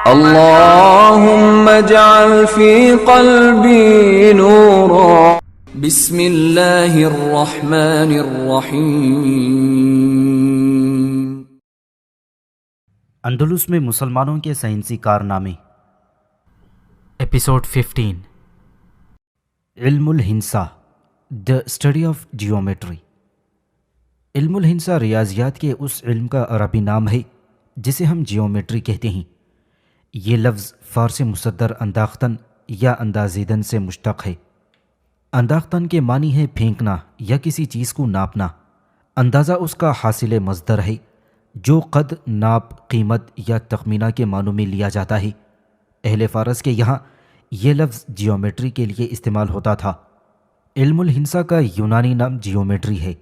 اللهم اجعل في قلبي نورا. بسم اللہ الرحمن الرحیم. اندلس میں مسلمانوں کے سائنسی کارنامے. ایپیسوڈ 15. علم الہندسہ، دا اسٹڈی آف جیومیٹری. علم الہندسہ ریاضیات کے اس علم کا عربی نام ہے جسے ہم جیومیٹری کہتے ہیں. یہ لفظ فارسی مصدر انداختن یا اندازیدن سے مشتق ہے. انداختن کے معنی ہے پھینکنا یا کسی چیز کو ناپنا. اندازہ اس کا حاصل مصدر ہے جو قد، ناپ، قیمت یا تخمینہ کے معنوں میں لیا جاتا ہے. اہل فارس کے یہاں یہ لفظ جیومیٹری کے لیے استعمال ہوتا تھا. علم الہندسہ کا یونانی نام جیومیٹری ہے.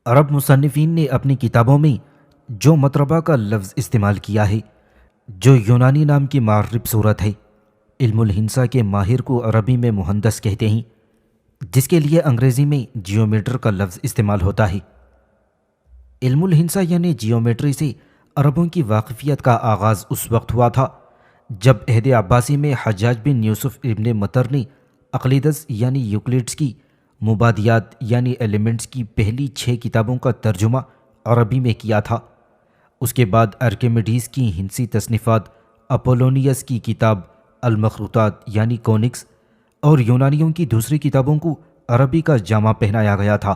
عرب مصنفین نے اپنی کتابوں میں جو مطربہ کا لفظ استعمال کیا ہے جو یونانی نام کی معرب صورت ہے. علم الہندسہ کے ماہر کو عربی میں مہندس کہتے ہیں، جس کے لیے انگریزی میں جیومیٹر کا لفظ استعمال ہوتا ہے. علم الہندسہ یعنی جیومیٹری سے عربوں کی واقفیت کا آغاز اس وقت ہوا تھا جب عہد عباسی میں حجاج بن یوسف ابن مطر نے اقلیدس یعنی یوکلڈس کی مبادیات یعنی ایلیمنٹس کی پہلی 6 کتابوں کا ترجمہ عربی میں کیا تھا. اس کے بعد ارکیمیڈیز کی ہندسی تصنیفات، اپولونیس کی کتاب المخروطات یعنی کونکس اور یونانیوں کی دوسری کتابوں کو عربی کا جامہ پہنایا گیا تھا.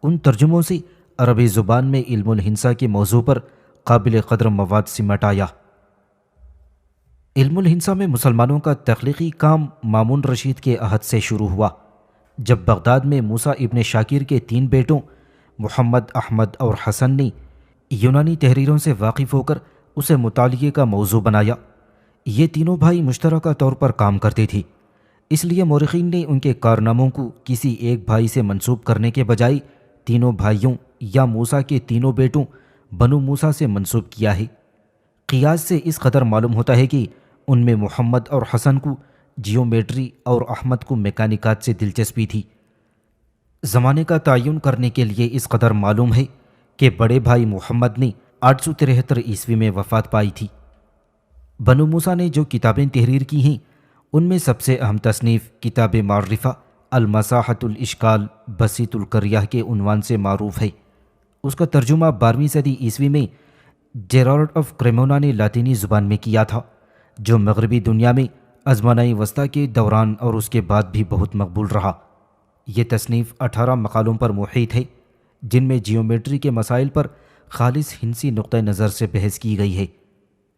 ان ترجموں سے عربی زبان میں علم الہندسہ کے موضوع پر قابل قدر مواد سمٹ آیا. علم الہندسہ میں مسلمانوں کا تخلیقی کام مامون رشید کے عہد سے شروع ہوا، جب بغداد میں موسیٰ ابن شاکر کے 3 بیٹوں محمد، احمد اور حسن نے یونانی تحریروں سے واقف ہو کر اسے مطالعے کا موضوع بنایا. یہ تینوں بھائی مشترکہ طور پر کام کرتے تھے، اس لیے مورخین نے ان کے کارناموں کو کسی ایک بھائی سے منسوب کرنے کے بجائے تینوں بھائیوں یا موسیٰ کے تینوں بیٹوں بنو موسیٰ سے منسوب کیا ہے. قیاس سے اس قدر معلوم ہوتا ہے کہ ان میں محمد اور حسن کو جیومیٹری اور احمد کو میکانیکات سے دلچسپی تھی. زمانے کا تعین کرنے کے لیے اس قدر معلوم ہے کہ بڑے بھائی محمد نے 873 عیسوی میں وفات پائی تھی. بنو موسیٰ نے جو کتابیں تحریر کی ہیں ان میں سب سے اہم تصنیف کتاب معرفہ المساحۃ الاشکال بسیط القریہ کے عنوان سے معروف ہے. اس کا ترجمہ 12ویں صدی عیسوی میں جیرارڈ آف کریمونا نے لاطینی زبان میں کیا تھا، جو مغربی دنیا میں ازمانہ وسطیٰ کے دوران اور اس کے بعد بھی بہت مقبول رہا. یہ تصنیف 18 مقالوں پر محیط ہے، جن میں جیومیٹری کے مسائل پر خالص ہندسی نقطہ نظر سے بحث کی گئی ہے.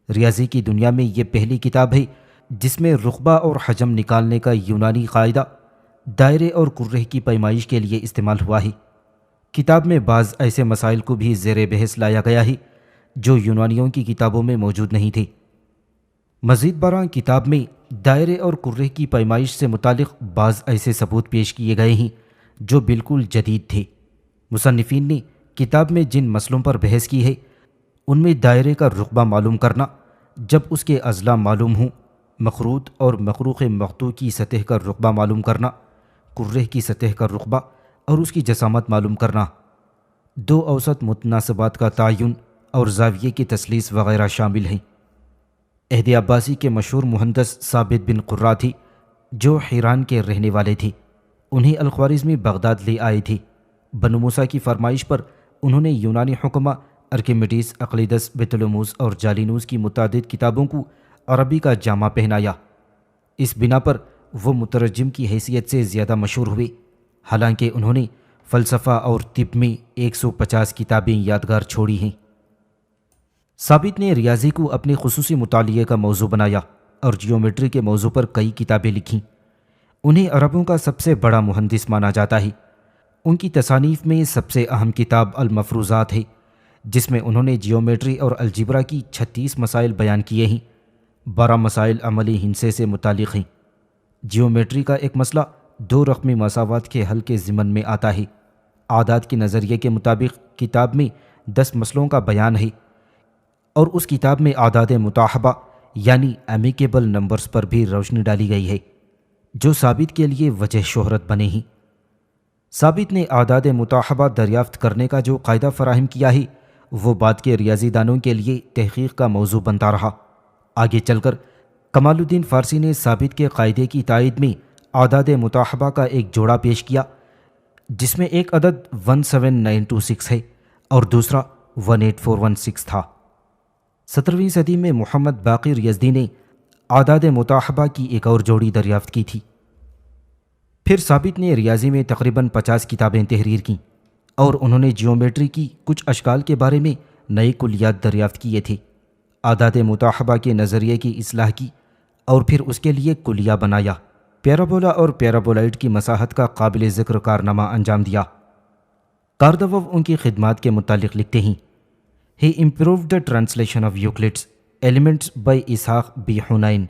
ریاضی کی دنیا میں یہ پہلی کتاب ہے جس میں رقبہ اور حجم نکالنے کا یونانی قاعدہ دائرے اور کرہ کی پیمائش کے لیے استعمال ہوا ہے. کتاب میں بعض ایسے مسائل کو بھی زیر بحث لایا گیا ہے جو یونانیوں کی کتابوں میں موجود نہیں تھے. مزید برآں کتاب میں دائرے اور کرہ کی پیمائش سے متعلق بعض ایسے ثبوت پیش کیے گئے ہیں جو بالکل جدید تھے. مصنفین نے کتاب میں جن مسئلوں پر بحث کی ہے ان میں دائرے کا رقبہ معلوم کرنا جب اس کے اضلاع معلوم ہوں، مخروط اور مخروق مقطوع کی سطح کا رقبہ معلوم کرنا، کرہ کی سطح کا رقبہ اور اس کی جسامت معلوم کرنا، 2 اوسط متناسبات کا تعین اور زاویے کی تثلیث وغیرہ شامل ہیں. عہد عباسی کے مشہور مہندس ثابت بن قرہ تھی جو حیران کے رہنے والے تھے. انہیں الخوارزمی بغداد لے آئے تھے. بنو موسیٰ کی فرمائش پر انہوں نے یونانی حکمہ ارکیمیڈیز، اقلیدس، بطلموس اور جالینوس کی متعدد کتابوں کو عربی کا جامہ پہنایا. اس بنا پر وہ مترجم کی حیثیت سے زیادہ مشہور ہوئے، حالانکہ انہوں نے فلسفہ اور طب میں 150 کتابیں یادگار چھوڑی ہیں. ثابت نے ریاضی کو اپنے خصوصی مطالعے کا موضوع بنایا اور جیومیٹری کے موضوع پر کئی کتابیں لکھیں. انہیں عربوں کا سب سے بڑا مہندس مانا جاتا ہے. ان کی تصانیف میں سب سے اہم کتاب المفروضات ہے، جس میں انہوں نے جیومیٹری اور الجبرا کی 36 مسائل بیان کیے ہیں. 12 مسائل عملی ہندسے سے متعلق ہیں. جیومیٹری کا ایک مسئلہ 2 رقمی مساوات کے حل کے ضمن میں آتا ہے. اعداد کے نظریے کے مطابق کتاب میں 10 مسئلوں کا بیان ہے اور اس کتاب میں اعداد متاحبہ یعنی امیکیبل نمبرز پر بھی روشنی ڈالی گئی ہے، جو ثابت کے لیے وجہ شہرت بنے ہیں. ثابت نے اعداد متاحبہ دریافت کرنے کا جو قاعدہ فراہم کیا ہے وہ بعد کے ریاضی دانوں کے لیے تحقیق کا موضوع بنتا رہا. آگے چل کر کمال الدین فارسی نے ثابت کے قاعدے کی تائید میں اعداد متحبہ کا ایک جوڑا پیش کیا، جس میں ایک عدد 17926 ہے اور دوسرا 18416 تھا۔ 17ویں صدی میں محمد باقر یزدی نے اعداد متحبہ کی ایک اور جوڑی دریافت کی تھی۔ پھر ثابت نے ریاضی میں تقریباً 50 کتابیں تحریر کیں اور انہوں نے جیومیٹری کی کچھ اشکال کے بارے میں نئے کلیات دریافت کیے تھے، اعداد متحبہ کے نظریے کی اصلاح کی اور پھر اس کے لیے کلیہ بنایا، پیرابولا اور پیرابولائڈ کی مساحت کا قابل ذکر کارنامہ انجام دیا۔ کاردوو ان کی خدمات کے متعلق لکھتے ہیں، He improved the translation of Euclid's Elements by Ishaq B. Hunayn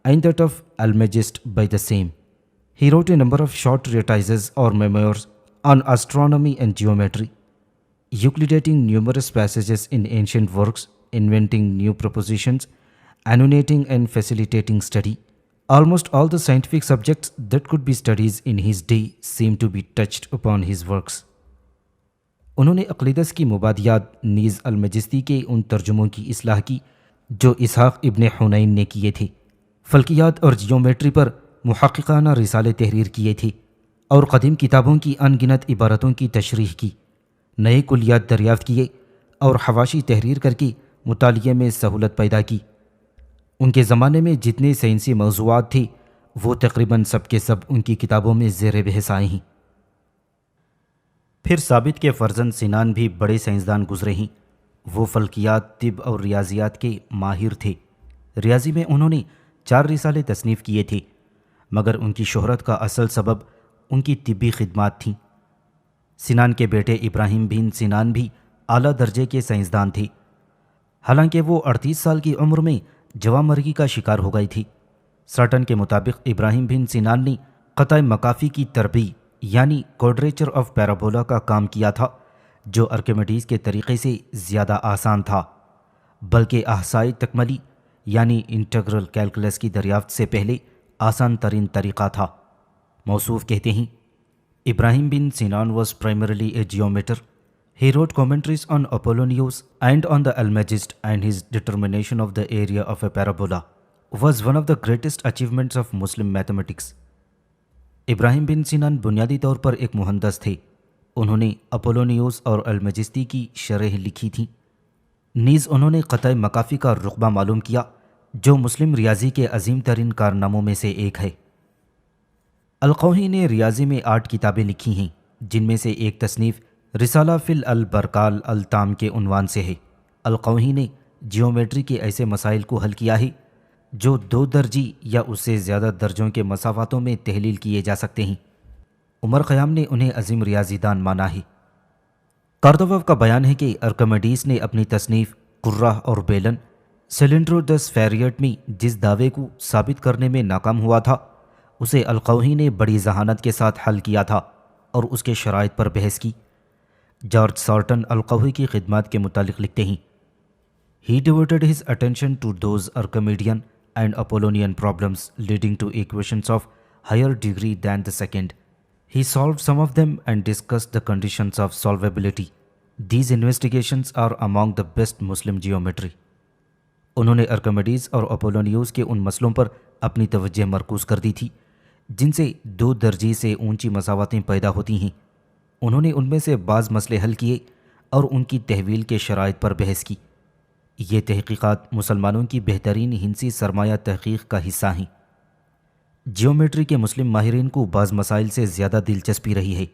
and that of Almagest by the same. He wrote a number of short treatises or memoirs on astronomy and geometry, Euclidating numerous passages in ancient works, inventing new propositions, annotating and facilitating study. Almost all the scientific subjects that could be studied in his day seem to be touched upon his works. انہوں نے اقلیدس کی مبادیات نیز المجستی کے ان ترجموں کی اصلاح کی جو اسحاق ابن حنین نے کیے تھے، فلکیات اور جیومیٹری پر محققانہ رسالے تحریر کیے تھے اور قدیم کتابوں کی ان گنت عبارتوں کی تشریح کی، نئے کلیات دریافت کیے اور حواشی تحریر کر کے مطالعے میں سہولت پیدا کی۔ ان کے زمانے میں جتنے سائنسی موضوعات تھے وہ تقریباً سب کے سب ان کی کتابوں میں زیر بحث آئے ہیں۔ پھر ثابت کے فرزند سنان بھی بڑے سائنسدان گزرے ہیں۔ وہ فلکیات، طب اور ریاضیات کے ماہر تھے۔ ریاضی میں انہوں نے 4 رسالے تصنیف کیے تھے، مگر ان کی شہرت کا اصل سبب ان کی طبی خدمات تھیں۔ سنان کے بیٹے ابراہیم بن سنان بھی اعلیٰ درجے کے سائنسدان تھے، حالانکہ وہ 38 سال کی عمر میں جواں مرگی کا شکار ہو گئی تھی۔ سرٹن کے مطابق ابراہیم بن سنان نے قطع مکافی کی تربیع یعنی کوڈریچر آف پیرابولا کا کام کیا تھا، جو ارکیمیڈیز کے طریقے سے زیادہ آسان تھا، بلکہ احصائی تکملی یعنی انٹیگرل کیلکولس کی دریافت سے پہلے آسان ترین طریقہ تھا۔ موصوف کہتے ہیں، ابراہیم بن سنان was primarily a geometer. He wrote commentaries on Apollonius and on the Almagest, and his determination of the area of a parabola was one of the greatest achievements of Muslim mathematics. ابراہیم بن سنان بنیادی طور پر ایک مہندس تھے۔ انہوں نے اپولونیوس اور المجستی کی شرح لکھی تھیں، نیز انہوں نے قطع مکافی کا رقبہ معلوم کیا جو مسلم ریاضی کے عظیم ترین کارناموں میں سے ایک ہے۔ القوہی نے ریاضی میں 8 کتابیں لکھی ہیں، جن میں سے ایک تصنیف رسالہ فی البرکال التام کے عنوان سے ہے۔ القوہی نے جیومیٹری کے ایسے مسائل کو حل کیا ہے جو 2 درجی یا اس سے زیادہ درجوں کے مساواتوں میں تحلیل کیے جا سکتے ہیں۔ عمر خیام نے انہیں عظیم ریاضی دان مانا ہے۔ کاردوو کا بیان ہے کہ ارکمیڈیز نے اپنی تصنیف قرہ اور بیلن سلینڈرو دس فیریٹ میں جس دعوے کو ثابت کرنے میں ناکام ہوا تھا، اسے القوہی نے بڑی ذہانت کے ساتھ حل کیا تھا اور اس کے شرائط پر بحث کی۔ جارج سارٹن القوہی کی خدمات کے متعلق لکھتے ہیں، He devoted his attention to those Archimedean and Apollonian problems leading to equations of higher degree than the second. He solved some of them and discussed the conditions of solvability. These investigations are among the best Muslim geometry. انہوں نے ارکمیڈیز اور اپولونیوس کے ان مسئلوں پر اپنی توجہ مرکوز کر دی تھی جن سے 2 درجی سے اونچی مساواتیں پیدا ہوتی ہیں۔ انہوں نے ان میں سے بعض مسئلے حل کیے اور ان کی تحویل کے شرائط پر بحث کی۔ یہ تحقیقات مسلمانوں کی بہترین ہندسی سرمایہ تحقیق کا حصہ ہیں۔ جیومیٹری کے مسلم ماہرین کو بعض مسائل سے زیادہ دلچسپی رہی ہے۔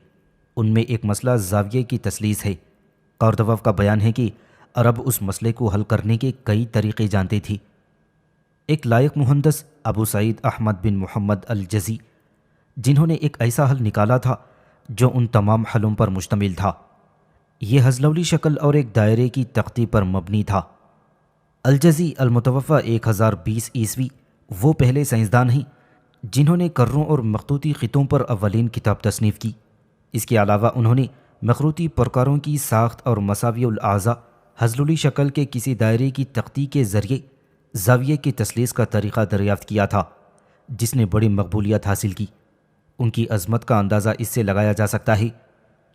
ان میں ایک مسئلہ زاویے کی تثلیث ہے۔ کاردوو کا بیان ہے کہ عرب اس مسئلے کو حل کرنے کے کئی طریقے جانتے تھے۔ ایک لائق مہندس ابو سعید احمد بن محمد الجزی، جنہوں نے ایک ایسا حل نکالا تھا جو ان تمام حلوں پر مشتمل تھا۔ یہ حضلولی شکل اور ایک دائرے کی تختی پر مبنی تھا۔ الجزی المتوفہ 1020 عیسوی وہ پہلے سائنسدان ہیں جنہوں نے کروں اور مخطوطی خطوں پر اولین کتاب تصنیف کی۔ اس کے علاوہ انہوں نے مخروطی پرکاروں کی ساخت اور مساوی الاعضاء حضلولی شکل کے کسی دائرے کی تختی کے ذریعے زاویے کی تثلیث کا طریقہ دریافت کیا تھا، جس نے بڑی مقبولیت حاصل کی۔ ان کی عظمت کا اندازہ اس سے لگایا جا سکتا ہے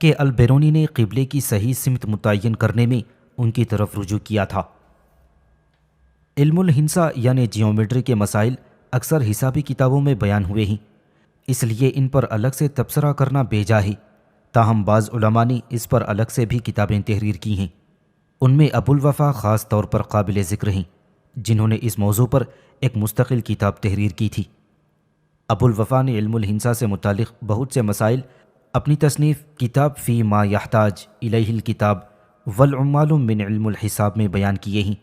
کہ البیرونی نے قبلے کی صحیح سمت متعین کرنے میں ان کی طرف رجوع کیا تھا۔ علم الہندسہ یعنی جیومیٹری کے مسائل اکثر حسابی کتابوں میں بیان ہوئے ہیں، اس لیے ان پر الگ سے تبصرہ کرنا بیجا ہے۔ تاہم بعض علماء نے اس پر الگ سے بھی کتابیں تحریر کی ہیں۔ ان میں ابو الوفا خاص طور پر قابل ذکر ہیں، جنہوں نے اس موضوع پر ایک مستقل کتاب تحریر کی تھی۔ ابو الوفا نے علم الہندسہ سے متعلق بہت سے مسائل اپنی تصنیف کتاب فی ما یحتاج الیہ الکتاب والعمال من علم الحساب میں بیان کیے ہیں۔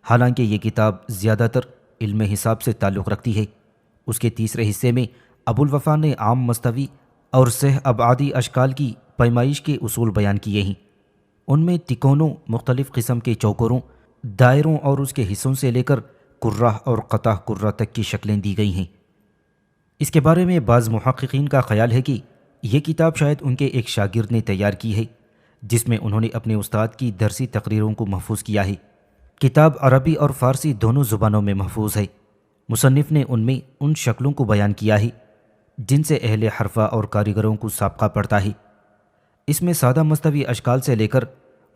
حالانکہ یہ کتاب زیادہ تر علم حساب سے تعلق رکھتی ہے۔ اس کے تیسرے حصے میں ابو الوفا نے عام مستوی اور سہ ابعادی اشکال کی پیمائش کے اصول بیان کیے ہیں۔ ان میں تکونوں، مختلف قسم کے چوکوروں، دائروں اور اس کے حصوں سے لے کر کرہ اور قطع کرہ تک کی شکلیں دی گئی ہیں۔ اس کے بارے میں بعض محققین کا خیال ہے کہ یہ کتاب شاید ان کے ایک شاگرد نے تیار کی ہے، جس میں انہوں نے اپنے استاد کی درسی تقریروں کو محفوظ کیا ہے۔ کتاب عربی اور فارسی دونوں زبانوں میں محفوظ ہے۔ مصنف نے ان میں ان شکلوں کو بیان کیا ہے جن سے اہل حرفہ اور کاریگروں کو سابقہ پڑتا ہے۔ اس میں سادہ مستوی اشکال سے لے کر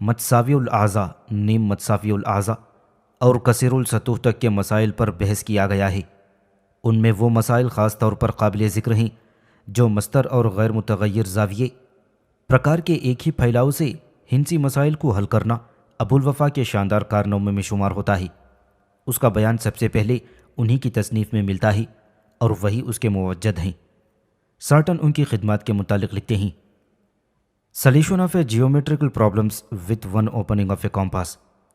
متساوی الاعضاء، نیم متساوی الاعضاء اور کثیر السطوح تک کے مسائل پر بحث کیا گیا ہے۔ ان میں وہ مسائل خاص طور پر قابل ذکر ہیں جو مستر اور غیر متغیر زاویے پرکار کے ایک ہی پھیلاؤ سے ہندسی مسائل کو حل کرنا ابو الوفا کے شاندار کارناموں میں شمار ہوتا ہے۔ اس کا بیان سب سے پہلے انہی کی تصنیف میں ملتا ہے اور وہی اس کے موجد ہیں۔ سارٹن ان کی خدمات کے متعلق لکھتے ہیں: Solution of a geometrical problems with one opening of a compass.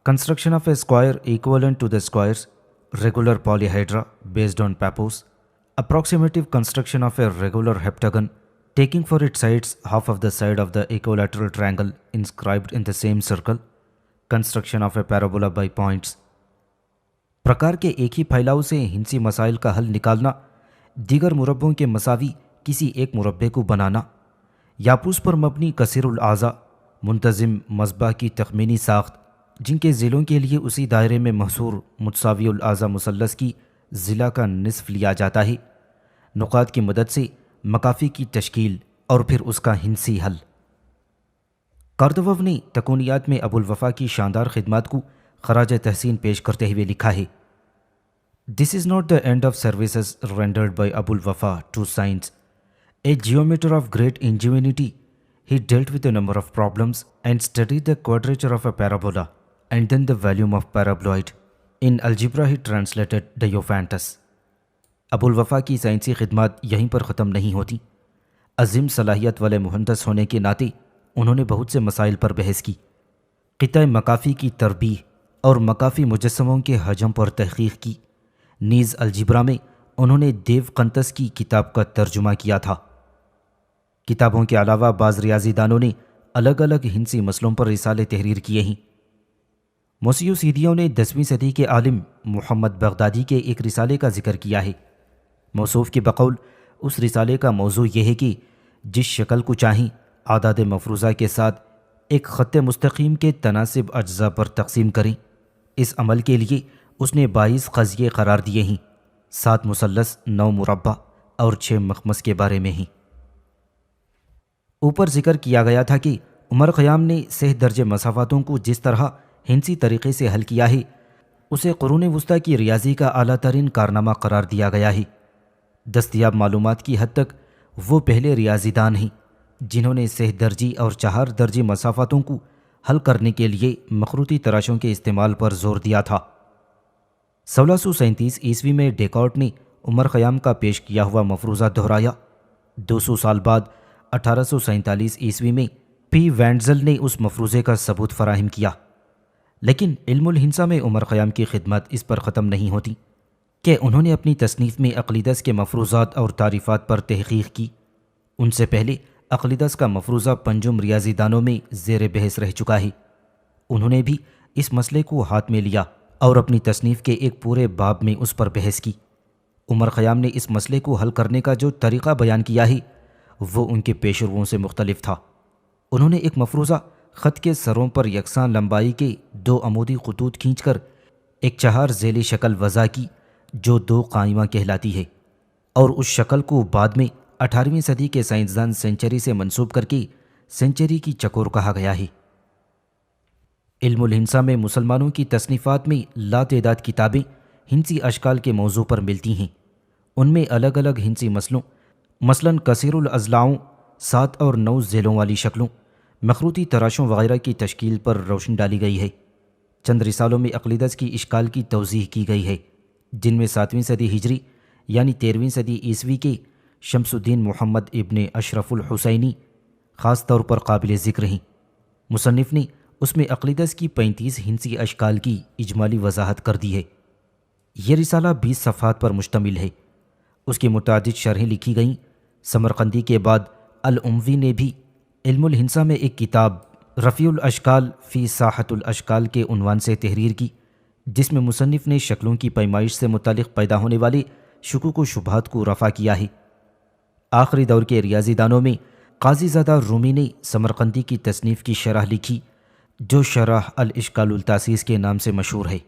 Construction of a square equivalent to the squares, regular polyhedra based on pappos. Approximative construction of a regular heptagon, taking for its sides half of the side of the equilateral triangle inscribed in the same circle. Construction of a parabola by points. پرکار کے ایک ہی پھیلاؤ سے ہندسی مسائل کا حل نکالنا، دیگر مربعوں کے مساوی کسی ایک مربع کو بنانا، یاپوس پر مبنی کثیر الاعضاء منتظم مصباح کی تخمینی ساخت جن کے ضلعوں کے لیے اسی دائرے میں محصور متساوی الاعضاء مثلث کی ضلع کا نصف لیا جاتا ہے، نقاط کی مدد سے مکافی کی تشکیل اور پھر اس کا ہندسی حل۔ کاردوو نے تکونیات میں ابو الوفا کی شاندار خدمات کو خراج تحسین پیش کرتے ہوئے لکھا ہے: This is not the end of services rendered by Abu al-Wafa to science. A geometer of great ingenuity, he dealt with a number of problems and studied the quadrature of a parabola and then the volume of paraboloid. In algebra he translated Diophantus. ابو الوفا کی سائنسی خدمات یہیں پر ختم نہیں ہوتی۔ عظیم صلاحیت والے مہندس ہونے کے ناطے انہوں نے بہت سے مسائل پر بحث کی، قطع مکافی کی تربیح اور مکافی مجسموں کے حجم پر تحقیق کی۔ نیز الجبرا میں انہوں نے دیو قنتس کی کتاب کا ترجمہ کیا تھا۔ کتابوں کے علاوہ بعض ریاضی دانوں نے الگ الگ ہندسی مسئلوں پر رسالے تحریر کیے ہیں۔ موسیوسیدیوں نے 10ویں صدی کے عالم محمد بغدادی کے ایک رسالے کا ذکر کیا ہے۔ موصوف کے بقول اس رسالے کا موضوع یہ ہے کہ جس شکل کو چاہیں اعداد مفروضہ کے ساتھ ایک خط مستقیم کے تناسب اجزاء پر تقسیم کریں۔ اس عمل کے لیے اس نے 22 قضیے قرار دیے ہیں، 7 مثلث، 9 مربع اور 6 مخمس کے بارے میں ہیں۔ اوپر ذکر کیا گیا تھا کہ عمر خیام نے سہ درجے مساواتوں کو جس طرح ہندسی طریقے سے حل کیا ہے اسے قرون وسطیٰ کی ریاضی کا اعلیٰ ترین کارنامہ قرار دیا گیا ہے۔ دستیاب معلومات کی حد تک وہ پہلے ریاضی دان ہیں جنہوں نے سہ درجی اور 4 درجی مساواتوں کو حل کرنے کے لیے مخروطی تراشوں کے استعمال پر زور دیا تھا۔ 1637 عیسوی میں ڈیکارٹ نے عمر خیام کا پیش کیا ہوا مفروضہ دہرایا۔ 200 سال بعد 1847 عیسوی میں پی وینڈزل نے اس مفروضے کا ثبوت فراہم کیا۔ لیکن علم الہندسہ میں عمر خیام کی خدمات اس پر ختم نہیں ہوتی کہ انہوں نے اپنی تصنیف میں اقلیدس کے مفروضات اور تعریفات پر تحقیق کی۔ ان سے پہلے اقلیدس کا مفروضہ پنجم ریاضی دانوں میں زیر بحث رہ چکا ہے۔ انہوں نے بھی اس مسئلے کو ہاتھ میں لیا اور اپنی تصنیف کے ایک پورے باب میں اس پر بحث کی۔ عمر خیام نے اس مسئلے کو حل کرنے کا جو طریقہ بیان کیا ہے وہ ان کے پیشروؤں سے مختلف تھا۔ انہوں نے ایک مفروضہ خط کے سروں پر یکساں لمبائی کے 2 عمودی خطوط کھینچ کر ایک 4 ذیلی شکل وضع کی جو 2 قائمہ کہلاتی ہے، اور اس شکل کو بعد میں 18ویں صدی کے سائنسدان سینچری سے منسوب کر کے سینچری کی چکور کہا گیا ہے۔ علم الہندسہ میں مسلمانوں کی تصنیفات میں لاتعداد کتابیں ہندسی اشکال کے موضوع پر ملتی ہیں۔ ان میں الگ الگ ہندسی مسلوں مثلاً کثیر الاضلاعوں، 7 اور 9 ذیلوں والی شکلوں، مخروطی تراشوں وغیرہ کی تشکیل پر روشن ڈالی گئی ہے۔ چند رسالوں میں عقیدت کی اشکال کی توضیح کی گئی ہے، جن میں 7ویں صدی ہجری یعنی 13ویں صدی عیسوی کے شمس الدین محمد ابن اشرف الحسینی خاص طور پر قابل ذکر ہیں۔ مصنف نے اس میں عقیدت کی 35 ہندسی اشکال کی اجمالی وضاحت کر دی ہے۔ یہ رسالہ 20 صفحات پر مشتمل ہے۔ اس کی متعدد شرحیں لکھی گئیں۔ سمرقندی کے بعد الاموی نے بھی علم الہندسہ میں ایک کتاب رفیع الاشکال فی ساحت الاشکال کے عنوان سے تحریر کی، جس میں مصنف نے شکلوں کی پیمائش سے متعلق پیدا ہونے والے شکوک و شبہات کو رفع کیا ہے۔ آخری دور کے ریاضی دانوں میں قاضی زادہ رومی نے سمرقندی کی تصنیف کی شرح لکھی، جو شرح الاشکال التاسیس کے نام سے مشہور ہے۔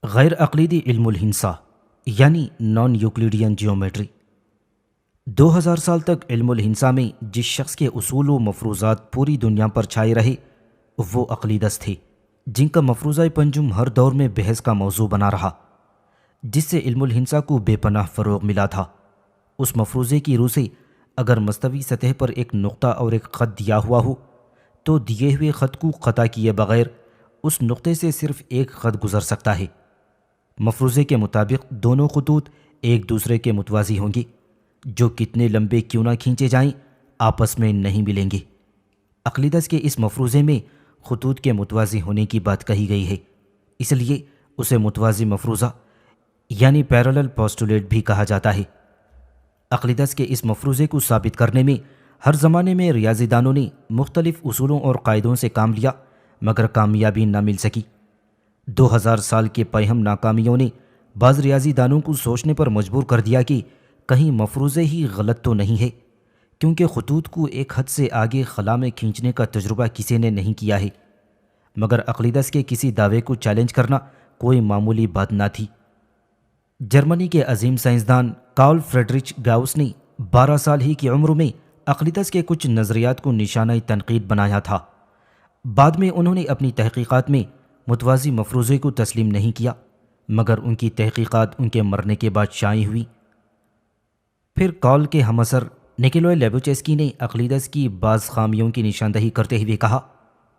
غیر عقلیدی علم الہندسہ یعنی نان یوکلیڈین جیومیٹری۔ 2000 سال تک علم الہندسہ میں جس شخص کے اصول و مفروضات پوری دنیا پر چھائے رہے وہ عقلیدس تھے، جن کا مفروضہ پنجم ہر دور میں بحث کا موضوع بنا رہا، جس سے علم الہندسہ کو بے پناہ فروغ ملا تھا۔ اس مفروضے کی روح سے اگر مستوی سطح پر ایک نقطہ اور ایک خط دیا ہوا ہو تو دیے ہوئے خط کو قطع کیے بغیر اس نقطے سے صرف ایک خط گزر سکتا ہے۔ مفروضے کے مطابق دونوں خطوط ایک دوسرے کے متوازی ہوں گے، جو کتنے لمبے کیوں نہ کھینچے جائیں آپس میں نہیں ملیں گے۔ عقیدت کے اس مفروضے میں خطوط کے متوازی ہونے کی بات کہی گئی ہے، اس لیے اسے متوازی مفروضہ یعنی پیرالل پوسٹولیٹ بھی کہا جاتا ہے۔ عقیدت کے اس مفروضے کو ثابت کرنے میں ہر زمانے میں ریاضی دانوں نے مختلف اصولوں اور قاعدوں سے کام لیا، مگر کامیابی نہ مل سکی۔ 2000 سال کے پیہم ناکامیوں نے بعض ریاضی دانوں کو سوچنے پر مجبور کر دیا کہ کہیں مفروضے ہی غلط تو نہیں ہے، کیونکہ خطوط کو ایک حد سے آگے خلا میں کھینچنے کا تجربہ کسی نے نہیں کیا ہے۔ مگر عقیدت کے کسی دعوے کو چیلنج کرنا کوئی معمولی بات نہ تھی۔ جرمنی کے عظیم سائنسدان کارل فریڈرچ گاؤس نے 12 سال ہی کی عمر میں عقیدت کے کچھ نظریات کو نشانہ تنقید بنایا تھا۔ بعد میں انہوں نے اپنی تحقیقات میں متوازی مفروضے کو تسلیم نہیں کیا، مگر ان کی تحقیقات ان کے مرنے کے بعد شائع ہوئی۔ پھر کارل کے ہم عصر نکولائے لیبوچسکی نے عقیدت کی بعض خامیوں کی نشاندہی کرتے ہوئے کہا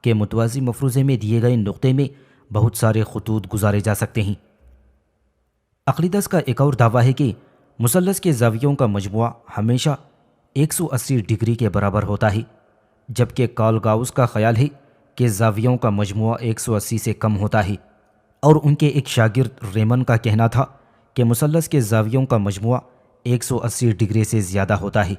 کہ متوازی مفروضے میں دیے گئے نقطے میں بہت سارے خطوط گزارے جا سکتے ہیں۔ عقیدت کا ایک اور دعویٰ ہے کہ مثلث کے زاویوں کا مجموعہ ہمیشہ 180 ڈگری کے برابر ہوتا ہے، جبکہ کارل گاؤس کا خیال ہے کہ زاویوں کا مجموعہ 180 سے کم ہوتا ہے، اور ان کے ایک شاگرد ریمن کا کہنا تھا کہ مثلث کے زاویوں کا مجموعہ 180 ڈگری سے زیادہ ہوتا ہے۔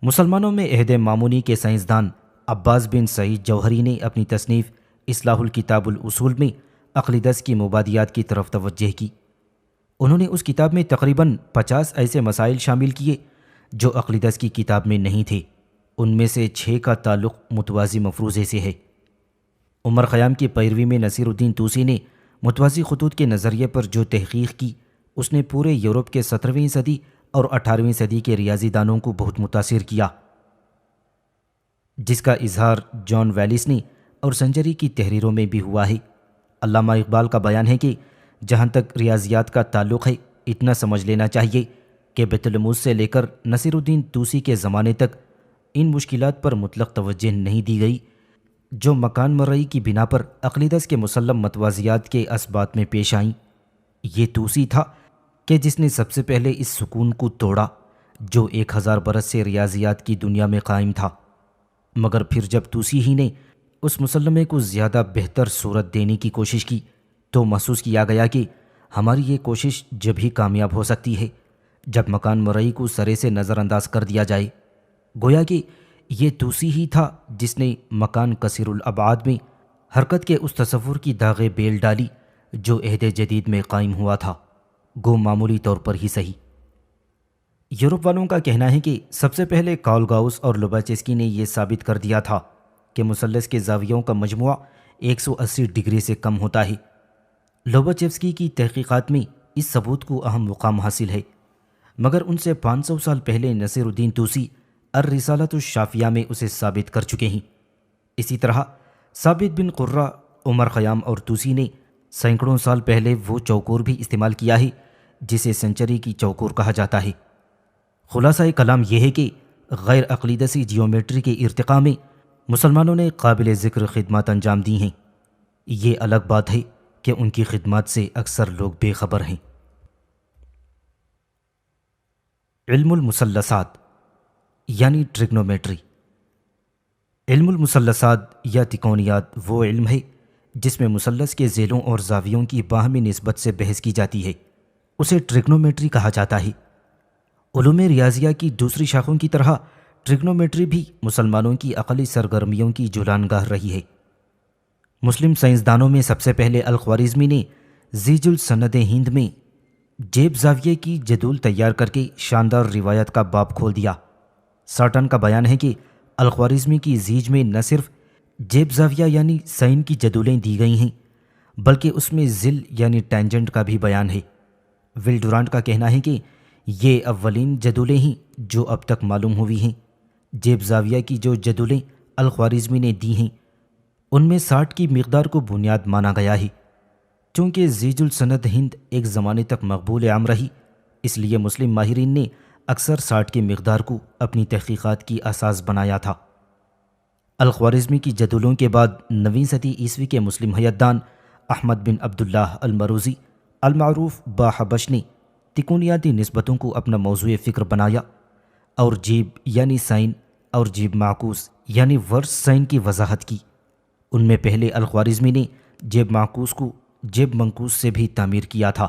مسلمانوں میں عہد مامونی کے سائنسدان عباس بن سعید جوہری نے اپنی تصنیف اصلاح الکتاب الاصول میں عقیدت کی مبادیات کی طرف توجہ کی۔ انہوں نے اس کتاب میں تقریباً 50 ایسے مسائل شامل کیے جو عقیدت کی کتاب میں نہیں تھے۔ ان میں سے 6 کا تعلق متوازی مفروضے سے ہے۔ عمر خیام کی پیروی میں نصیر الدین طوسی نے متوازی خطوط کے نظریے پر جو تحقیق کی، اس نے پورے یورپ کے 17ویں صدی اور 18ویں صدی کے ریاضی دانوں کو بہت متاثر کیا، جس کا اظہار جان ویلس نے اور سنجری کی تحریروں میں بھی ہوا ہے۔ علامہ اقبال کا بیان ہے کہ جہاں تک ریاضیات کا تعلق ہے، اتنا سمجھ لینا چاہیے کہ بیت الموس سے لے کر نصیر الدین طوسی کے زمانے تک ان مشکلات پر مطلق توجہ نہیں دی گئی جو مکان مرئی کی بنا پر عقیدت کے مسلم متوازیات کے اسبات میں پیش آئیں۔ یہ طوسی تھا کہ جس نے سب سے پہلے اس سکون کو توڑا جو 1000 برس سے ریاضیات کی دنیا میں قائم تھا۔ مگر پھر جب طوسی ہی نے اس مسلمے کو زیادہ بہتر صورت دینے کی کوشش کی تو محسوس کیا گیا کہ ہماری یہ کوشش جب ہی کامیاب ہو سکتی ہے جب مکان مرئی کو سرے سے نظر انداز کر دیا جائے۔ گویا کہ یہ طوسی ہی تھا جس نے مکان کثیر الابعاد میں حرکت کے اس تصور کی داغ بیل ڈالی جو عہد جدید میں قائم ہوا تھا، گو معمولی طور پر ہی صحیح۔ یورپ والوں کا کہنا ہے کہ سب سے پہلے کارل گاؤس اور لوباچسکی نے یہ ثابت کر دیا تھا کہ مثلث کے زاویوں کا مجموعہ 180 ڈگری سے کم ہوتا ہے۔ لوباچسکی کی تحقیقات میں اس ثبوت کو اہم مقام حاصل ہے، مگر ان سے 500 سال پہلے نصیر الدین طوسی الرسالۃ الشافیہ میں اسے ثابت کر چکے ہیں۔ اسی طرح ثابت بن قرہ، عمر خیام اور توسی نے سینکڑوں سال پہلے وہ چوکور بھی استعمال کیا ہے جسے سنچری کی چوکور کہا جاتا ہے۔ خلاصہ کلام یہ ہے کہ غیر اقلیدسی جیومیٹری کے ارتقاء میں مسلمانوں نے قابل ذکر خدمات انجام دی ہیں۔ یہ الگ بات ہے کہ ان کی خدمات سے اکثر لوگ بے خبر ہیں۔ علم المثلثات یعنی ٹریگنومیٹری۔ علم المثلثات یا تکونیات وہ علم ہے جس میں مثلث کے ذیلوں اور زاویوں کی باہمی نسبت سے بحث کی جاتی ہے، اسے ٹریگنومیٹری کہا جاتا ہے۔ علوم ریاضیہ کی دوسری شاخوں کی طرح ٹریگنومیٹری بھی مسلمانوں کی عقلی سرگرمیوں کی جولانگاہ رہی ہے۔ مسلم سائنسدانوں میں سب سے پہلے الخوارزمی نے زیج السند ہند میں جیب زاویے کی جدول تیار کر کے شاندار روایت کا باب کھول دیا۔ سارٹن کا بیان ہے کہ الخوارزمی کی زیج میں نہ صرف جیب زاویہ یعنی سائن کی جدولیں دی گئی ہیں بلکہ اس میں ذل یعنی ٹینجنٹ کا بھی بیان ہے۔ ول ڈورانٹ کا کہنا ہے کہ یہ اولین جدولیں ہیں جو اب تک معلوم ہوئی ہیں۔ جیب زاویہ کی جو جدولیں الخوارزمی نے دی ہیں ان میں 60 کی مقدار کو بنیاد مانا گیا ہے۔ چونکہ زیج السند ہند ایک زمانے تک مقبول عام رہی، اس لیے مسلم ماہرین نے اکثر 60 کی مقدار کو اپنی تحقیقات کی اساس بنایا تھا۔ الخوارزمی کی جدولوں کے بعد 9ویں صدی عیسوی کے مسلم حیاتدان احمد بن عبداللہ المروزی المعروف باحبش نے تکونیاتی نسبتوں کو اپنا موضوع فکر بنایا اور جیب یعنی سائن اور جیب معکوس یعنی ورس سائن کی وضاحت کی۔ ان میں پہلے الخوارزمی نے جیب معکوس کو جیب منقوس سے بھی تعمیر کیا تھا۔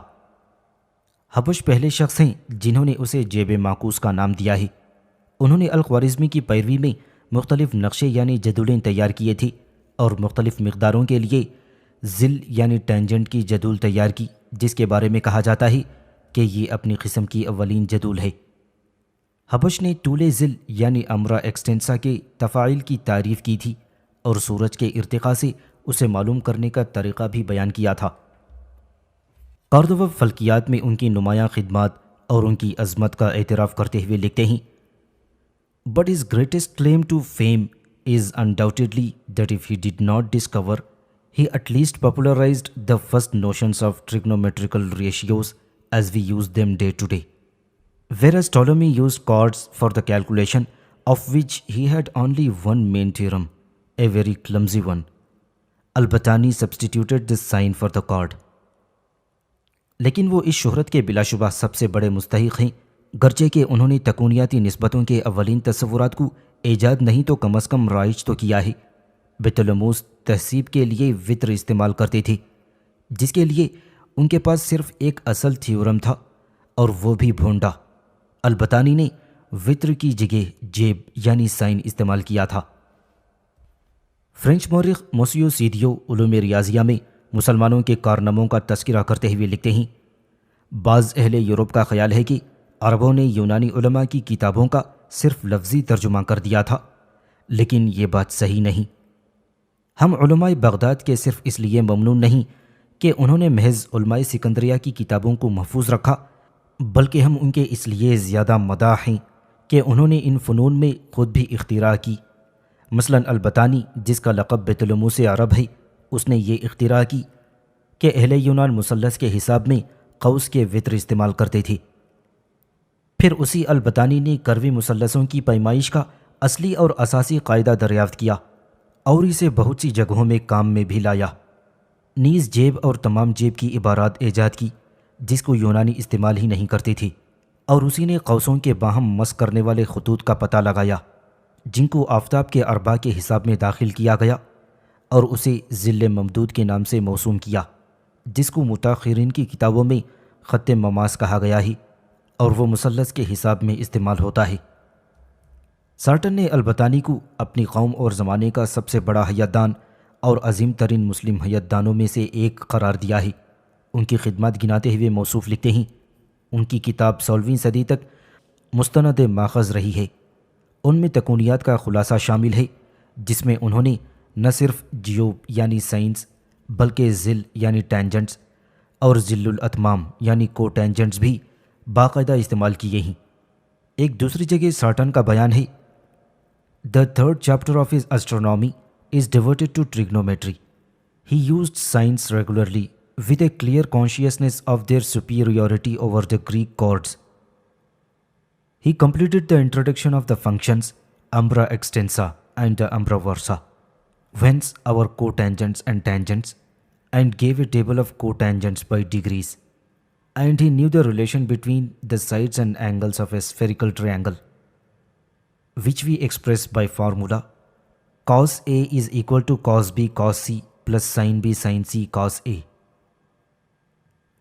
حبش پہلے شخص ہیں جنہوں نے اسے جیب معکوس کا نام دیا ہے۔ انہوں نے الخوارزمی کی پیروی میں مختلف نقشے یعنی جدولیں تیار کیے تھے اور مختلف مقداروں کے لیے ذل یعنی ٹینجنٹ کی جدول تیار کی، جس کے بارے میں کہا جاتا ہے کہ یہ اپنی قسم کی اولین جدول ہے۔ حبش نے طول ذل یعنی امرا ایکسٹینسا کے تفاعل کی تعریف کی تھی اور سورج کے ارتقاء سے اسے معلوم کرنے کا طریقہ بھی بیان کیا تھا۔ قاردوہ فلکیات میں ان کی نمایاں خدمات اور ان کی عظمت کا اعتراف کرتے ہوئے لکھتے ہیں But his greatest claim to fame is undoubtedly that if he did not discover, he at least popularized the first notions of trigonometrical ratios as we use them day to day. Whereas Ptolemy used chords for the calculation, of which he had only one main theorem, a very clumsy one. Al-Battani substituted this sign for the chord. لیکن وہ اس شہرت کے بلا شبہ سب سے بڑے مستحق ہیں، گرچہ کہ انہوں نے تکونیاتی نسبتوں کے اولین تصورات کو ایجاد نہیں تو کم از کم رائج تو کیا ہے۔ بطلموس تحسیب کے لیے وطر استعمال کرتے تھے، جس کے لیے ان کے پاس صرف ایک اصل تھیورم تھا اور وہ بھی بھونڈا۔ البتانی نے وطر کی جگہ جیب یعنی سائن استعمال کیا تھا۔ فرینچ مورخ موسیو سیدیو علوم ریاضیہ میں مسلمانوں کے کارناموں کا تذکرہ کرتے ہوئے لکھتے ہیں بعض اہل یورپ کا خیال ہے کہ عربوں نے یونانی علماء کی کتابوں کا صرف لفظی ترجمہ کر دیا تھا، لیکن یہ بات صحیح نہیں۔ ہم علماء بغداد کے صرف اس لیے ممنون نہیں کہ انہوں نے محض علماء سکندریہ کی کتابوں کو محفوظ رکھا، بلکہ ہم ان کے اس لیے زیادہ مداح ہیں کہ انہوں نے ان فنون میں خود بھی اختراع کی۔ مثلا البتانی، جس کا لقب بطلموس عرب ہے، اس نے یہ اختراع کی کہ اہل یونان مثلث کے حساب میں قوس کے وطر استعمال کرتے تھے۔ پھر اسی البتانی نے کروی مثلثوں کی پیمائش کا اصلی اور اساسی قاعدہ دریافت کیا اور اسے بہت سی جگہوں میں کام میں بھی لایا۔ نیز جیب اور تمام جیب کی عبارات ایجاد کی جس کو یونانی استعمال ہی نہیں کرتے تھے، اور اسی نے قوسوں کے باہم مس کرنے والے خطوط کا پتہ لگایا جن کو آفتاب کے ارباع کے حساب میں داخل کیا گیا اور اسے ذل ممدود کے نام سے موسوم کیا، جس کو متاخرین کی کتابوں میں خط مماس کہا گیا ہے اور وہ مثلث کے حساب میں استعمال ہوتا ہے۔ سارٹن نے البتانی کو اپنی قوم اور زمانے کا سب سے بڑا حیاتدان اور عظیم ترین مسلم حیاتدانوں میں سے ایک قرار دیا ہے۔ ان کی خدمات گناتے ہوئے موصوف لکھتے ہیں ان کی کتاب 16ویں صدی تک مستند ماخذ رہی ہے۔ ان میں تکونیات کا خلاصہ شامل ہے جس میں انہوں نے نہ صرف جیوب یعنی سائنس بلکہ ذل یعنی ٹینجنٹس اور ذل الاتمام یعنی کو ٹینجنٹس بھی باقاعدہ استعمال کیے ہیں۔ ایک دوسری جگہ سارٹن کا بیان ہے The third chapter of his astronomy is devoted to trigonometry. He used sines regularly with a clear consciousness of their superiority over the Greek gods. He completed the introduction of the functions umbra extensa and umbra versa, whence our cotangents and tangents, and gave a table of cotangents by degrees. And he knew the relation between the sides and angles of a spherical triangle, which we express by formula cos A is equal to cos B cos C plus sin B sin C cos A.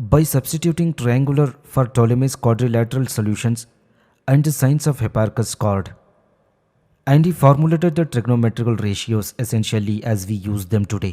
by substituting triangular for Ptolemy's quadrilateral solutions and the sines of Hipparchus' chord, and he formulated the trigonometrical ratios essentially as we use them today.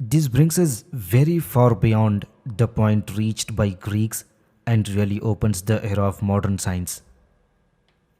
This brings us very far beyond the point reached by Greeks and really opens the era of modern science.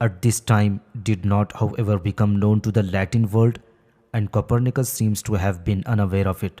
at this time did not however become known to the Latin world and Copernicus seems to have been unaware of it.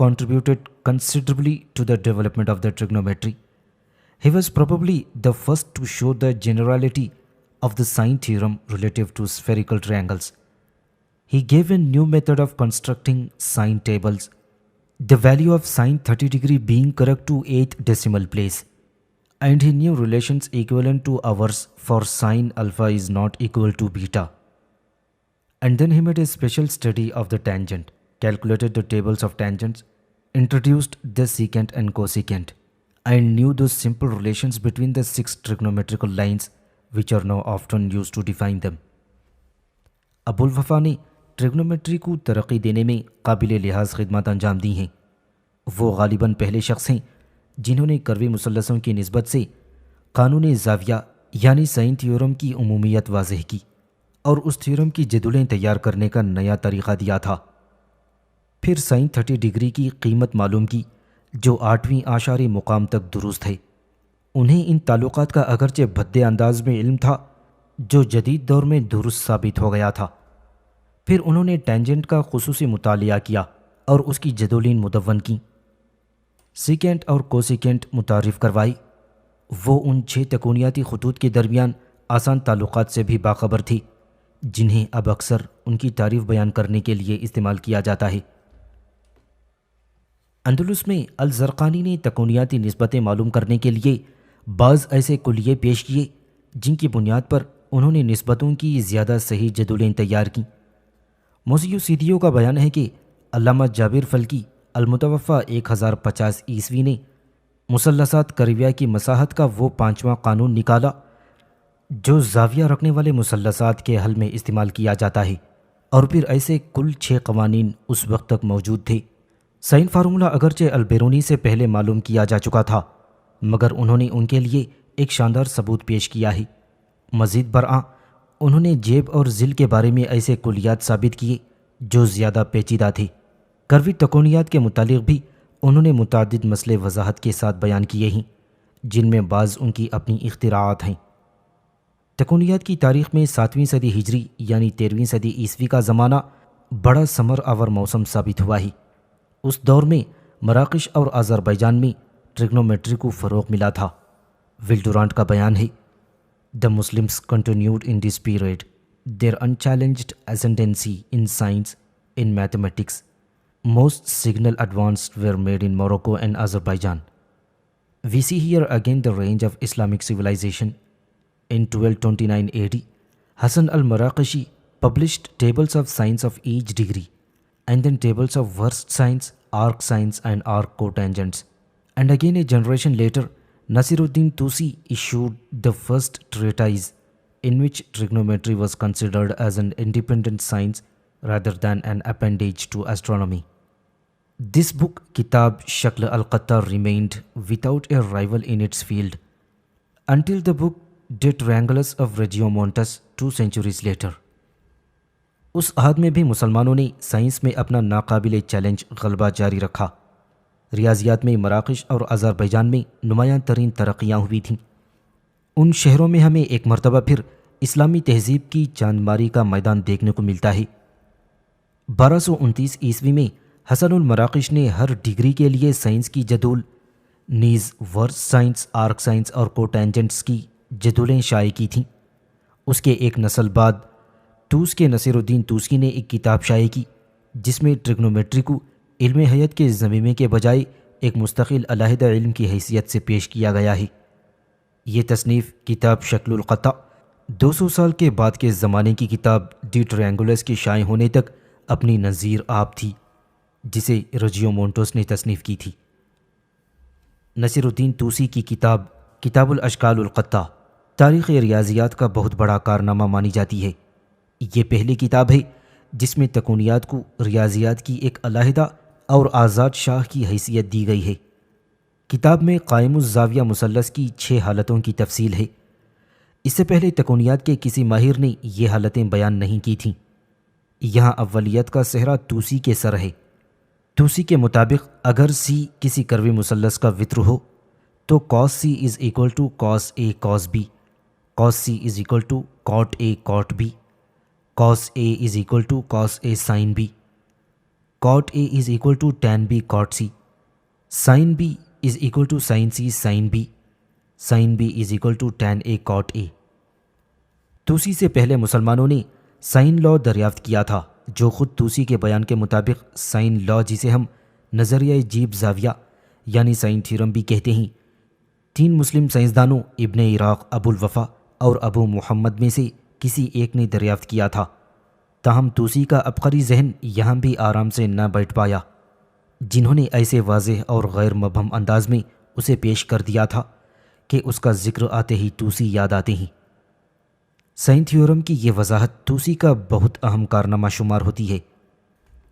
contributed considerably to the development of the trigonometry. He was probably the first to show the generality of the sine theorem relative to spherical triangles. He gave a new method of constructing sine tables, the value of sine 30 degree being correct to 8th decimal place, and he knew relations equivalent to ours for sine alpha is not equal to beta. And then he made a special study of the tangent, calculated the tables of tangents, introduced the secant and cosecant and knew those simple relations between the 6 trigonometrical lines which are now often used to define them. Abu al-Wafa نے trigonometry کو ترقی دینے میں قابل لحاظ خدمات انجام دی ہیں. وہ غالباً پہلے شخص ہیں جنہوں نے کروی مثلثوں کی نسبت سے قانون زاویہ یعنی سائن تھیورم کی عمومیت واضح کی اور اس تھیورم کی جدولیں تیار کرنے کا نیا طریقہ دیا تھا. پھر سائن 30 ڈگری کی قیمت معلوم کی جو 8ویں اعشاری مقام تک درست ہے. انہیں ان تعلقات کا اگرچہ بھدے انداز میں علم تھا جو جدید دور میں درست ثابت ہو گیا تھا. پھر انہوں نے ٹینجنٹ کا خصوصی مطالعہ کیا اور اس کی جدولین مدون کیں. سیکینٹ اور کوسیکینٹ متعارف کروائی. وہ ان 6 تکونیاتی خطوط کے درمیان آسان تعلقات سے بھی باخبر تھی جنہیں اب اکثر ان کی تعریف بیان کرنے کے لیے استعمال کیا جاتا ہے. اندلس میں الزرقانی نے تکونیاتی نسبتیں معلوم کرنے کے لیے بعض ایسے کلیے پیش کیے جن کی بنیاد پر انہوں نے نسبتوں کی زیادہ صحیح جدولیں تیار کیں. موسیو سیدیو کا بیان ہے کہ علامہ جابر فلکی المتوفہ 1050 عیسوی نے مثلثات کرویہ کی مساحت کا وہ 5واں قانون نکالا جو زاویہ رکھنے والے مثلثات کے حل میں استعمال کیا جاتا ہے، اور پھر ایسے کل 6 قوانین اس وقت تک موجود تھے. سائن فارمولہ اگرچہ البیرونی سے پہلے معلوم کیا جا چکا تھا مگر انہوں نے ان کے لیے ایک شاندار ثبوت پیش کیا ہے. مزید برآں انہوں نے جیب اور ذل کے بارے میں ایسے کلیات ثابت کیے جو زیادہ پیچیدہ تھے. کروی تکونیات کے متعلق بھی انہوں نے متعدد مسئلے وضاحت کے ساتھ بیان کیے ہیں جن میں بعض ان کی اپنی اختراعات ہیں. تکونیات کی تاریخ میں 7ویں صدی ہجری یعنی 13ویں صدی عیسوی کا زمانہ بڑا ثمر آور موسم ثابت ہوا ہے. اس دور میں مراکش اور آذربائیجان میں ٹریگنومیٹری کو فروغ ملا تھا. ولڈورانٹ کا بیان ہے The Muslims continued in this period their unchallenged ascendancy in science, in mathematics. Most signal advances were made in Morocco and Azerbaijan. We see here again the range of Islamic civilization. In 1229 AD, Hassan al-Maraqashi published tables of signs of each degree, and then tables of worst signs, arc signs, and arc cotangents. And again a generation later, Nasiruddin Tusi issued the first treatise in which trigonometry was considered as an independent science rather than an appendage to astronomy. This book, Kitab Shakl al-Qattar, remained without a rival in its field until the book De Triangulus of Regiomontanus 2 centuries later. اس عہد میں بھی مسلمانوں نے science میں اپنا ناقابل challenge غلبہ جاری رکھا. ریاضیات میں مراکش اور آذربائیجان میں نمایاں ترین ترقیاں ہوئی تھیں. ان شہروں میں ہمیں ایک مرتبہ پھر اسلامی تہذیب کی چاند ماری کا میدان دیکھنے کو ملتا ہے. 1229 عیسوی میں حسن المراکش نے ہر ڈگری کے لیے سائنس کی جدول نیز ورس سائنس، آرک سائنس اور کوٹینجنٹس کی جدولیں شائع کی تھیں. اس کے ایک نسل بعد توس کے نصیر الدین توسی نے ایک کتاب شائع کی جس میں ٹریگنومیٹری کو علم حیات کے ضمیمے کے بجائے ایک مستقل علیحدہ علم کی حیثیت سے پیش کیا گیا ہے. یہ تصنیف کتاب شکل القطع 200 سال کے بعد کے زمانے کی کتاب ڈی ٹرائنگولس کے شائع ہونے تک اپنی نظیر آب تھی جسے رجیومونٹس نے تصنیف کی تھی. نصیر الدین توسی کی کتاب کتاب الاشکال القطع تاریخ ریاضیات کا بہت بڑا کارنامہ مانی جاتی ہے. یہ پہلی کتاب ہے جس میں تکونیات کو ریاضیات کی ایک علیحدہ اور آزاد شاخ کی حیثیت دی گئی ہے. کتاب میں قائم الزاویہ مثلث کی 6 حالتوں کی تفصیل ہے. اس سے پہلے تکونیات کے کسی ماہر نے یہ حالتیں بیان نہیں کی تھیں. یہاں اولیت کا صحرا توسی کے سر ہے. توسی کے مطابق اگر سی کسی کروی مثلث کا وتر ہو تو cos C is equal to cos A cos B, cos C is equal to cot A cot B, cos A is equal to cos A sin B, cot A is equal to tan B cot C, sin B is equal to sin C sin B, sin B is equal to tan A cot A. Tausi سے پہلے مسلمانوں نے sign لا دریافت کیا تھا جو خود توسی کے بیان کے مطابق سائن لا جسے ہم نظریہ جیب زاویہ یعنی سائن تھیورم بھی کہتے ہیں 3 مسلم سائنسدانوں ابن عراق ابوالوفا اور ابو محمد میں سے کسی ایک نے دریافت کیا تھا. تاہم توسی کا عبقری ذہن یہاں بھی آرام سے نہ بیٹھ پایا. جنہوں نے ایسے واضح اور غیر مبہم انداز میں اسے پیش کر دیا تھا کہ اس کا ذکر آتے ہی توسی یاد آتے ہیں۔ سائن تھیورم کی یہ وضاحت توسی کا بہت اہم کارنامہ شمار ہوتی ہے۔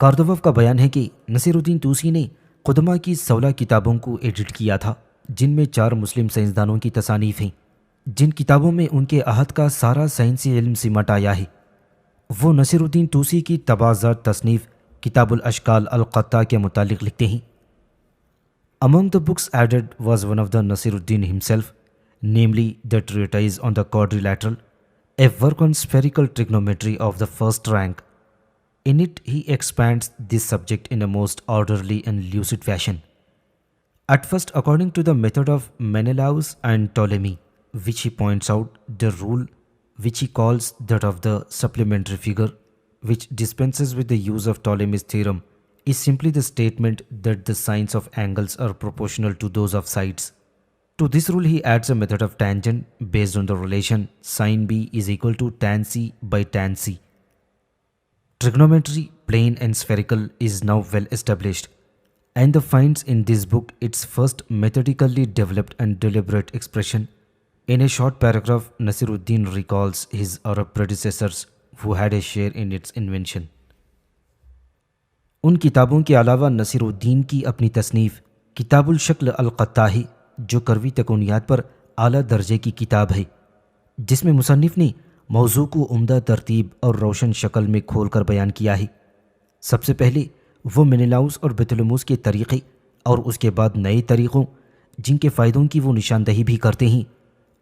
کاردوف کا بیان ہے کہ نصیر الدین توسی نے قدماء کی 16 کتابوں کو ایڈٹ کیا تھا، جن میں 4 مسلم سائنسدانوں کی تصانیف ہیں، جن کتابوں میں ان کے عہد کا سارا سائنسی علم سمٹ آیا ہے۔ وہ نصیر الدین توسی کی تبازات تصنیف کتاب الاشکال القطع کے متعلق لکھتے ہیں۔ Among the books added was one of the Nasiruddin himself, namely the treatise on the quadrilateral, a work on spherical trigonometry of the first rank. In it, he expands this subject in a most orderly and lucid fashion. At first, according to the method of Menelaus and Ptolemy, which he points out the rule which he calls that of the supplementary figure, which dispenses with the use of Ptolemy's theorem, is simply the statement that the sines of angles are proportional to those of sides. To this rule he adds a method of tangent based on the relation sin B is equal to tan C by tan C. Trigonometry, plane and spherical, is now well established, and the finds in this book its first methodically developed and deliberate expression. In a short paragraph, Nasiruddin recalls his Arab predecessors who had a share in its invention. ان کتابوں کے علاوہ نصیر الدین کی اپنی تصنیف کتاب الشکل القطع ہے، جو کروی تکونیات پر اعلیٰ درجے کی کتاب ہے، جس میں مصنف نے موضوع کو عمدہ ترتیب اور روشن شکل میں کھول کر بیان کیا ہے۔ سب سے پہلے وہ مینیلاؤس اور بیتلموس کے طریقے اور اس کے بعد نئے طریقوں جن کے فائدوں کی وہ نشاندہی بھی کرتے ہیں،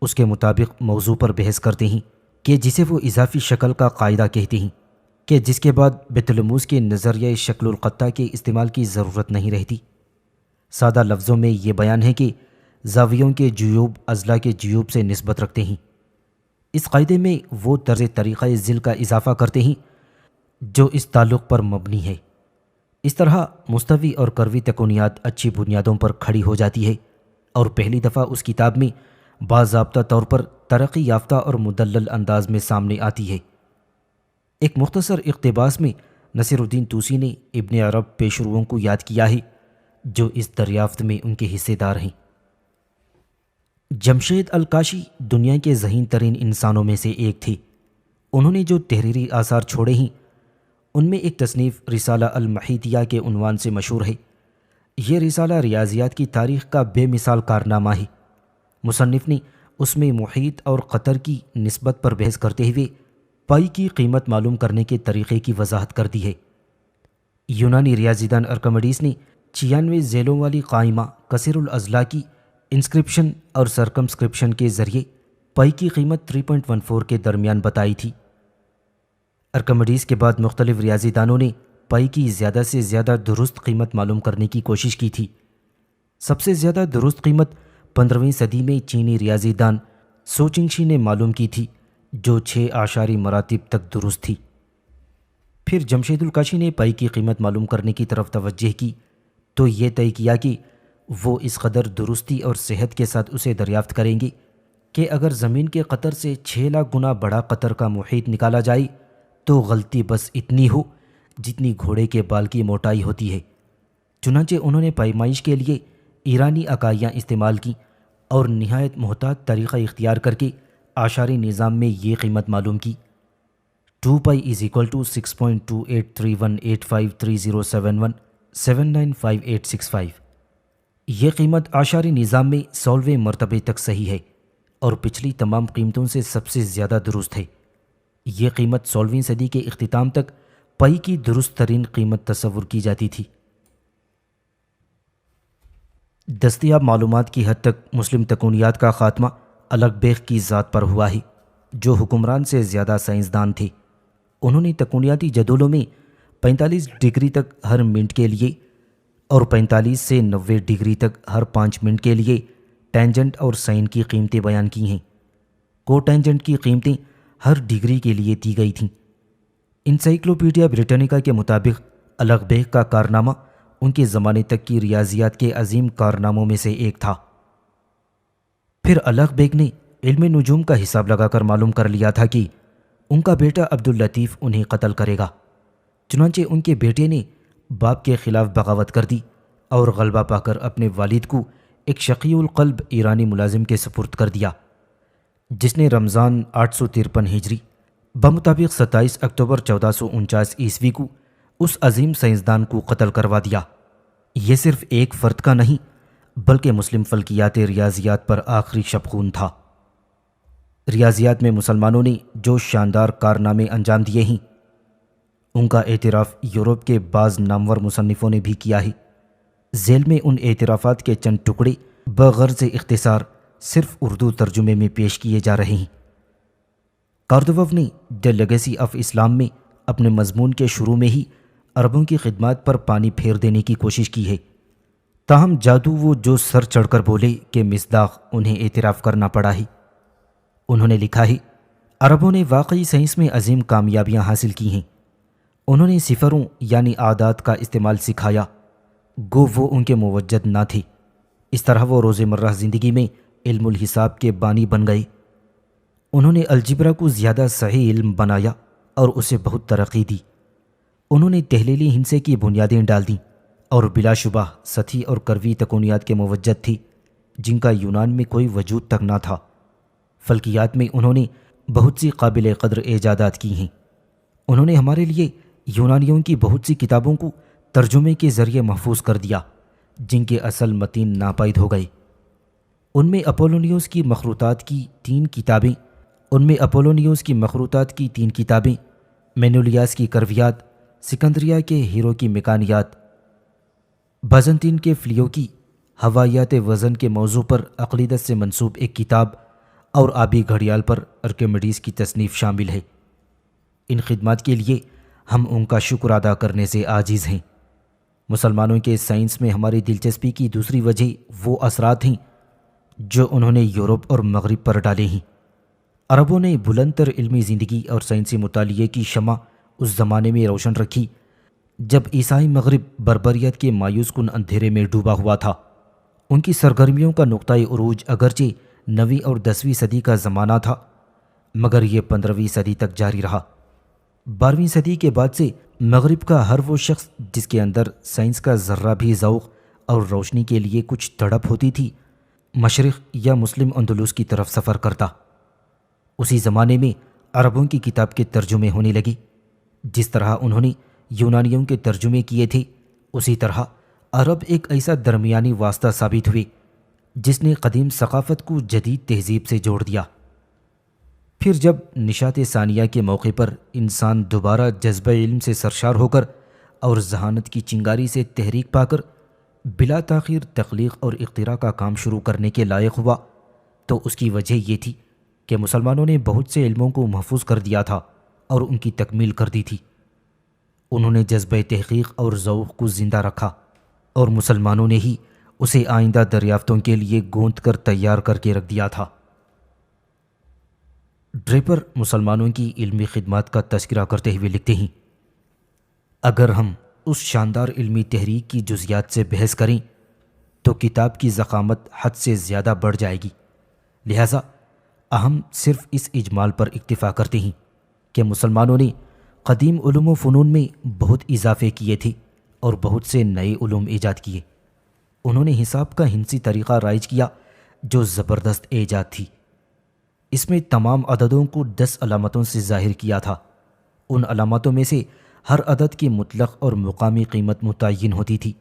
اس کے مطابق موضوع پر بحث کرتے ہیں کہ جسے وہ اضافی شکل کا قاعدہ کہتے ہیں، کہ جس کے بعد بیتلموس کے نظریہ شکل القطع کے استعمال کی ضرورت نہیں رہتی۔ سادہ لفظوں میں یہ بیان ہے کہ زاویوں کے جیوب اضلاع کے جیوب سے نسبت رکھتے ہیں۔ اس قاعدے میں وہ طرز طریقہ ذیل کا اضافہ کرتے ہیں جو اس تعلق پر مبنی ہے۔ اس طرح مستوی اور کروی تکونیات اچھی بنیادوں پر کھڑی ہو جاتی ہے اور پہلی دفعہ اس کتاب میں باضابطہ طور پر ترقی یافتہ اور مدلل انداز میں سامنے آتی ہے۔ ایک مختصر اقتباس میں نصیر الدین توسی نے ابن عرب پیشروؤں کو یاد کیا ہے جو اس دریافت میں ان کے حصے دار ہیں۔ جمشید الکاشی دنیا کے ذہین ترین انسانوں میں سے ایک تھے۔ انہوں نے جو تحریری آثار چھوڑے ہیں ان میں ایک تصنیف رسالہ المحیطیہ کے عنوان سے مشہور ہے۔ یہ رسالہ ریاضیات کی تاریخ کا بے مثال کارنامہ ہے۔ مصنف نے اس میں محیط اور قطر کی نسبت پر بحث کرتے ہوئے پائی کی قیمت معلوم کرنے کے طریقے کی وضاحت کر دی ہے۔ یونانی ریاضی دان ارکمیڈس نے 96 ذیلوں والی قائمہ کثیر الاضلاع کی انسکرپشن اور سرکمسکرپشن کے ذریعے پائی کی قیمت 3.14 کے درمیان بتائی تھی۔ ارکمیڈس کے بعد مختلف ریاضی دانوں نے پائی کی زیادہ سے زیادہ درست قیمت معلوم کرنے کی کوشش کی تھی۔ سب سے زیادہ درست قیمت 15ویں صدی میں چینی ریاضی دان سو چنگشی نے معلوم کی تھی، جو 6 اعشاری مراتب تک درست تھی۔ پھر جمشید الکاشی نے پائی کی قیمت معلوم کرنے کی طرف توجہ کی تو یہ طے کیا کہ وہ اس قدر درستی اور صحت کے ساتھ اسے دریافت کریں گے کہ اگر زمین کے قطر سے 6 لاکھ گنا بڑا قطر کا محیط نکالا جائے تو غلطی بس اتنی ہو جتنی گھوڑے کے بال کی موٹائی ہوتی ہے۔ چنانچہ انہوں نے پیمائش کے لیے ایرانی اکائیاں استعمال کیں اور نہایت محتاط طریقہ اختیار کر کے اعشاری نظام میں یہ قیمت معلوم کی۔ 2 پائی از اکول ٹو 6.2831853071 795865۔ یہ قیمت اعشاری نظام میں 16ویں مرتبے تک صحیح ہے اور پچھلی تمام قیمتوں سے سب سے زیادہ درست ہے۔ یہ قیمت 16ویں صدی کے اختتام تک پائی کی درست ترین قیمت تصور کی جاتی تھی۔ دستیاب معلومات کی حد تک مسلم تکونیات کا خاتمہ الگ بیگ کی ذات پر ہوا ہے، جو حکمران سے زیادہ سائنسدان تھے۔ انہوں نے تکونیاتی جدولوں میں 45 ڈگری تک ہر منٹ کے لیے اور 45 سے 90 ڈگری تک ہر 5 منٹ کے لیے ٹینجنٹ اور سائن کی قیمتیں بیان کی ہیں۔ کو ٹینجنٹ کی قیمتیں ہر ڈگری کے لیے دی گئی تھیں۔ انسائکلوپیڈیا بریٹانیکا کے مطابق الگ بیگ کا کارنامہ ان کے زمانے تک کی ریاضیات کے عظیم کارناموں میں سے ایک تھا۔ پھر الگ بیگ نے علم نجوم کا حساب لگا کر معلوم کر لیا تھا کہ ان کا بیٹا عبداللطیف انہیں قتل کرے گا۔ چنانچہ ان کے بیٹے نے باپ کے خلاف بغاوت کر دی اور غلبہ پا کر اپنے والد کو ایک شقی القلب ایرانی ملازم کے سپرد کر دیا، جس نے رمضان 853 ہجری بمطابق 27 اکتوبر 1449 عیسوی کو اس عظیم سائنسدان کو قتل کروا دیا۔ یہ صرف ایک فرد کا نہیں بلکہ مسلم فلکیات ریاضیات پر آخری شبخون تھا۔ ریاضیات میں مسلمانوں نے جو شاندار کارنامے انجام دیے ہیں، ان کا اعتراف یورپ کے بعض نامور مصنفوں نے بھی کیا ہے۔ ذیل میں ان اعترافات کے چند ٹکڑے بغرض اختصار صرف اردو ترجمے میں پیش کیے جا رہے ہیں۔ کاردوف نے دی لیگیسی آف اسلام میں اپنے مضمون کے شروع میں ہی عربوں کی خدمات پر پانی پھیر دینے کی کوشش کی ہے، تاہم جادو وہ جو سر چڑھ کر بولے کہ مصداق انہیں اعتراف کرنا پڑا ہے۔ انہوں نے لکھا ہے، عربوں نے واقعی سائنس میں عظیم کامیابیاں حاصل کی ہیں۔ انہوں نے صفروں یعنی اعداد کا استعمال سکھایا، گو وہ ان کے موجد نہ تھے۔ اس طرح وہ روزمرہ زندگی میں علم الحساب کے بانی بن گئے۔ انہوں نے الجبرا کو زیادہ صحیح علم بنایا اور اسے بہت ترقی دی۔ انہوں نے تحلیلی ہندسے کی بنیادیں ڈال دیں اور بلا شبہ سطحی اور کروی تکونیات کے موجد تھی جن کا یونان میں کوئی وجود تک نہ تھا۔ فلکیات میں انہوں نے بہت سی قابل قدر ایجادات کی ہیں۔ انہوں نے ہمارے لیے یونانیوں کی بہت سی کتابوں کو ترجمے کے ذریعے محفوظ کر دیا جن کے اصل متین ناپید ہو گئے۔ ان میں اپولونیوس کی مخروطات کی تین کتابیں، مینولیاس کی کرویات، سکندریہ کے ہیرو کی میکانیات، بازنطین کے فلیوکی ہوائیات وزن کے موضوع پر عقیدت سے منسوب ایک کتاب اور آبی گھڑیال پر ارکیمیڈیز کی تصنیف شامل ہے۔ ان خدمات کے لیے ہم ان کا شکر ادا کرنے سے عاجز ہیں۔ مسلمانوں کے سائنس میں ہماری دلچسپی کی دوسری وجہ وہ اثرات ہیں جو انہوں نے یورپ اور مغرب پر ڈالے ہیں۔ عربوں نے بلند تر علمی زندگی اور سائنسی مطالعے کی شمع اس زمانے میں روشن رکھی جب عیسائی مغرب بربریت کے مایوس کن اندھیرے میں ڈوبا ہوا تھا۔ ان کی سرگرمیوں کا نقطۂ عروج اگرچہ 9ویں اور 10ویں صدی کا زمانہ تھا، مگر یہ 15ویں صدی تک جاری رہا۔ 12ویں صدی کے بعد سے مغرب کا ہر وہ شخص جس کے اندر سائنس کا ذرہ بھی ذوق اور روشنی کے لیے کچھ تڑپ ہوتی تھی، مشرق یا مسلم اندلس کی طرف سفر کرتا۔ اسی زمانے میں عربوں کی کتاب کے ترجمے ہونے لگے۔ جس طرح انہوں نے یونانیوں کے ترجمے کیے تھے، اسی طرح عرب ایک ایسا درمیانی واسطہ ثابت ہوئے جس نے قدیم ثقافت کو جدید تہذیب سے جوڑ دیا۔ پھر جب نشاط ثانیہ کے موقع پر انسان دوبارہ جذبہ علم سے سرشار ہو کر اور ذہانت کی چنگاری سے تحریک پا کر بلا تاخیر تخلیق اور اختراع کا کام شروع کرنے کے لائق ہوا، تو اس کی وجہ یہ تھی کہ مسلمانوں نے بہت سے علموں کو محفوظ کر دیا تھا اور ان کی تکمیل کر دی تھی۔ انہوں نے جذبہ تحقیق اور ذوق کو زندہ رکھا اور مسلمانوں نے ہی اسے آئندہ دریافتوں کے لیے گوند کر تیار کر کے رکھ دیا تھا۔ ڈریپر مسلمانوں کی علمی خدمات کا تذکرہ کرتے ہوئے لکھتے ہیں، اگر ہم اس شاندار علمی تحریک کی جزیات سے بحث کریں تو کتاب کی ضخامت حد سے زیادہ بڑھ جائے گی، لہٰذا ہم صرف اس اجمال پر اکتفا کرتے ہیں کہ مسلمانوں نے قدیم علوم و فنون میں بہت اضافے کیے تھے اور بہت سے نئے علوم ایجاد کیے۔ انہوں نے حساب کا ہندسی طریقہ رائج کیا جو زبردست ایجاد تھی۔ اس میں تمام عددوں کو 10 علامتوں سے ظاہر کیا تھا۔ ان علامتوں میں سے ہر عدد کی مطلق اور مقامی قیمت متعین ہوتی تھی۔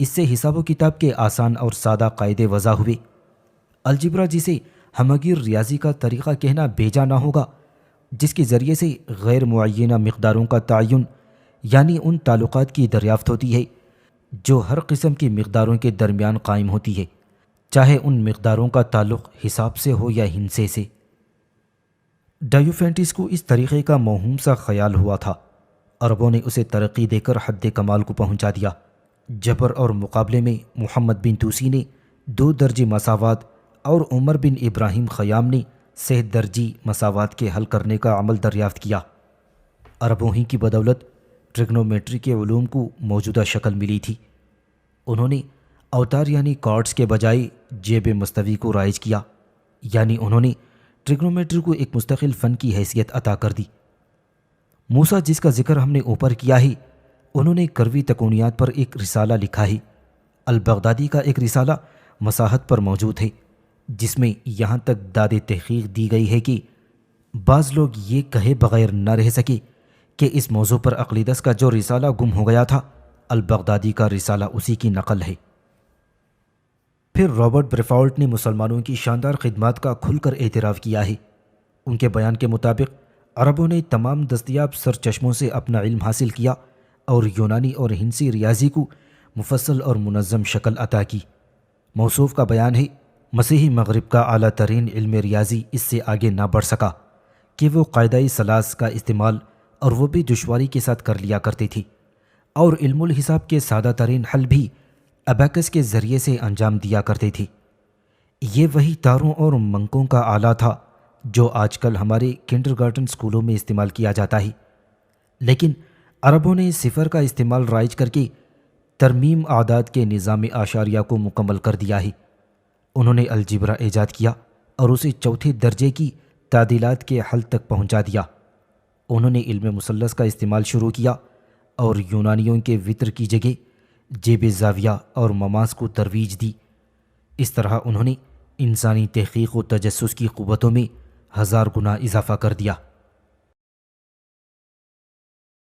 اس سے حساب و کتاب کے آسان اور سادہ قاعدے وضع ہوئے۔ الجبرا جسے ہمگیر ریاضی کا طریقہ کہنا بیجا نہ ہوگا، جس کے ذریعے سے غیر معینہ مقداروں کا تعین یعنی ان تعلقات کی دریافت ہوتی ہے جو ہر قسم کی مقداروں کے درمیان قائم ہوتی ہے، چاہے ان مقداروں کا تعلق حساب سے ہو یا ہندسے سے۔ ڈائیوفینٹس کو اس طریقے کا موہوم سا خیال ہوا تھا۔ عربوں نے اسے ترقی دے کر حد کمال کو پہنچا دیا۔ جبر اور مقابلے میں محمد بن توسی نے 2 درجی مساوات اور عمر بن ابراہیم خیام نے 3 درجی مساوات کے حل کرنے کا عمل دریافت کیا۔ عربوں ہی کی بدولت ٹریگنومیٹری کے علوم کو موجودہ شکل ملی تھی۔ انہوں نے اوتار یعنی کارڈز کے بجائے جیب مستوی کو رائج کیا، یعنی انہوں نے ٹریگنومیٹری کو ایک مستقل فن کی حیثیت عطا کر دی۔ موسیٰ جس کا ذکر ہم نے اوپر کیا ہے، انہوں نے کروی تکونیات پر ایک رسالہ لکھا ہے البغدادی کا ایک رسالہ مساحت پر موجود ہے، جس میں یہاں تک داد تحقیق دی گئی ہے کہ بعض لوگ یہ کہے بغیر نہ رہ سکے کہ اس موضوع پر عقیدت کا جو رسالہ گم ہو گیا تھا، البغدادی کا رسالہ اسی کی نقل ہے۔ پھر رابرٹ بریفالٹ نے مسلمانوں کی شاندار خدمات کا کھل کر اعتراف کیا ہے۔ ان کے بیان کے مطابق عربوں نے تمام دستیاب سرچشموں سے اپنا علم حاصل کیا اور یونانی اور ہندسی ریاضی کو مفصل اور منظم شکل عطا کی۔ موصوف کا بیان ہے، مسیحی مغرب کا اعلیٰ ترین علم ریاضی اس سے آگے نہ بڑھ سکا کہ وہ قاعدۂ ثلاث کا استعمال، اور وہ بھی دشواری کے ساتھ کر لیا کرتی تھی، اور علم الحساب کے سادہ ترین حل بھی ابیکس کے ذریعے سے انجام دیا کرتے تھے۔ یہ وہی تاروں اور منکوں کا آلہ تھا جو آج کل ہمارے کنڈرگارٹن سکولوں میں استعمال کیا جاتا ہے، لیکن عربوں نے صفر کا استعمال رائج کر کے ترمیم اعداد کے نظام اعشاریہ کو مکمل کر دیا ہے۔ انہوں نے الجبرا ایجاد کیا اور اسے چوتھے درجے کی تعدیلات کے حل تک پہنچا دیا۔ انہوں نے علم مثلث کا استعمال شروع کیا اور یونانیوں کے وطر کی جگہ جیب زاویہ اور مماس کو ترویج دی۔ اس طرح انہوں نے انسانی تحقیق و تجسس کی قوتوں میں 1000 گنا اضافہ کر دیا۔